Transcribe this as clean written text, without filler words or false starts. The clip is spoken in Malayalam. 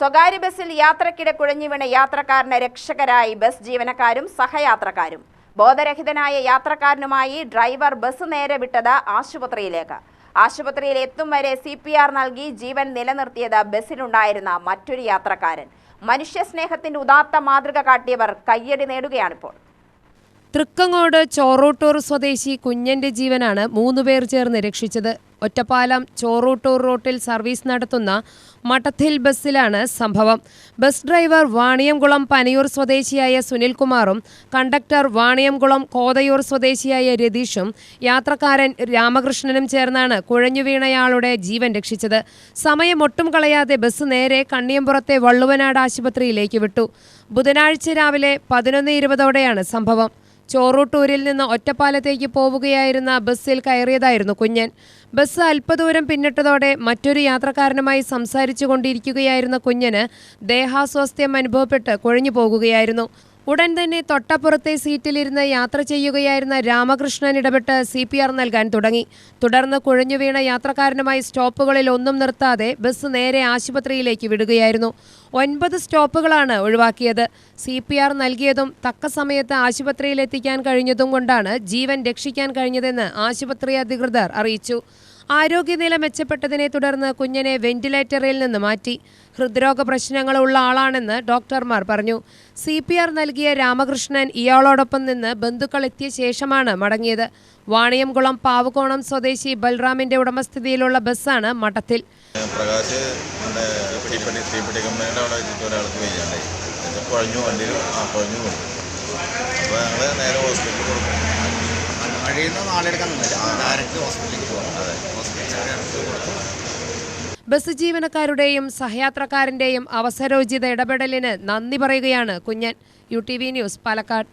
സ്വകാര്യ ബസ്സിൽ യാത്രക്കിടെ കുഴഞ്ഞു വീണ യാത്രക്കാരന് രക്ഷകരായി ബസ് ജീവനക്കാരും സഹയാത്രക്കാരും. ബോധരഹിതനായ യാത്രക്കാരനുമായി ഡ്രൈവർ ബസ് നേരെ വിട്ടത് ആശുപത്രിയിലേക്ക്. ആശുപത്രിയിൽ എത്തും വരെ CPR നൽകി ജീവൻ നിലനിർത്തിയത് ബസ്സിലുണ്ടായിരുന്ന മറ്റൊരു യാത്രക്കാരൻ. മനുഷ്യസ്നേഹത്തിന്റെ ഉദാത്ത മാതൃക കാട്ടിയവർ കയ്യടി നേടുകയാണിപ്പോൾ. തൃക്കങ്ങോട് ചോറൂട്ടൂർ സ്വദേശി കുഞ്ഞന്റെ ജീവനാണ് 3 പേർ ചേർന്ന് രക്ഷിച്ചത്. ഒറ്റപ്പാലം ചോറൂട്ടൂർ റൂട്ടിൽ സർവീസ് നടത്തുന്ന മഠത്തിൽ ബസ്സിലാണ് സംഭവം. ബസ് ഡ്രൈവർ വാണിയംകുളം പനയൂർ സ്വദേശിയായ സുനിൽകുമാറും കണ്ടക്ടർ വാണിയംകുളം കോതയൂർ സ്വദേശിയായ രതീഷും യാത്രക്കാരൻ രാമകൃഷ്ണനും ചേർന്നാണ് കുഴഞ്ഞു വീണയാളുടെ ജീവൻ രക്ഷിച്ചത്. സമയം ഒട്ടും കളയാതെ ബസ് നേരെ കണ്ണിയമ്പുറത്തെ വള്ളുവനാട് ആശുപത്രിയിലേക്ക് വിട്ടു. ബുധനാഴ്ച രാവിലെ 11:20ഓടെയാണ് സംഭവം. ചോറൂട്ടൂരിൽ നിന്ന് ഒറ്റപ്പാലത്തേക്ക് പോവുകയായിരുന്ന ബസ്സിൽ കയറിയതായിരുന്നു കുഞ്ഞൻ. ബസ് അല്പദൂരം പിന്നിട്ടതോടെ മറ്റൊരു യാത്രക്കാരനുമായി സംസാരിച്ചു കൊണ്ടിരിക്കുകയായിരുന്ന കുഞ്ഞന് ദേഹാസ്വാസ്ഥ്യം അനുഭവപ്പെട്ട് കുഴഞ്ഞു പോകുകയായിരുന്നു. ഉടൻ തന്നെ തൊട്ടപ്പുറത്തെ സീറ്റിലിരുന്ന് യാത്ര ചെയ്യുകയായിരുന്ന രാമകൃഷ്ണൻ ഇടപെട്ട് CPR നൽകാൻ തുടങ്ങി. തുടർന്ന് കുഴഞ്ഞു വീണ യാത്രക്കാരനുമായി സ്റ്റോപ്പുകളിൽ ഒന്നും നിർത്താതെ ബസ് നേരെ ആശുപത്രിയിലേക്ക് വിടുകയായിരുന്നു. 9 സ്റ്റോപ്പുകളാണ് ഒഴിവാക്കിയത്. CPR നൽകിയതും തക്ക സമയത്ത് ആശുപത്രിയിലെത്തിക്കാൻ കഴിഞ്ഞതും കൊണ്ടാണ് ജീവൻ രക്ഷിക്കാൻ കഴിഞ്ഞതെന്ന് ആശുപത്രി അധികൃതർ അറിയിച്ചു. ആരോഗ്യനില മെച്ചപ്പെട്ടതിനെ തുടർന്ന് കുഞ്ഞിനെ വെന്റിലേറ്ററിൽ നിന്ന് മാറ്റി. ഹൃദ്രോഗ പ്രശ്നങ്ങളുള്ള ആളാണെന്ന് ഡോക്ടർമാർ പറഞ്ഞു. CPR നൽകിയ രാമകൃഷ്ണൻ ഇയാളോടൊപ്പം നിന്ന് ബന്ധുക്കൾ എത്തിയ ശേഷമാണ് മടങ്ങിയത്. വാണിയംകുളം പാവുകോണം സ്വദേശി ബൽറാമിന്റെ ഉടമസ്ഥതയിലുള്ള ബസ്സാണ് മഠത്തിൽ. ബസ് ജീവനക്കാരുടെയും സഹയാത്രക്കാരന്റെയും അവസരോചിത ഇടപെടലിന് നന്ദി പറയുകയാണ് കുഞ്ഞൻ. UTV news, Palakkad.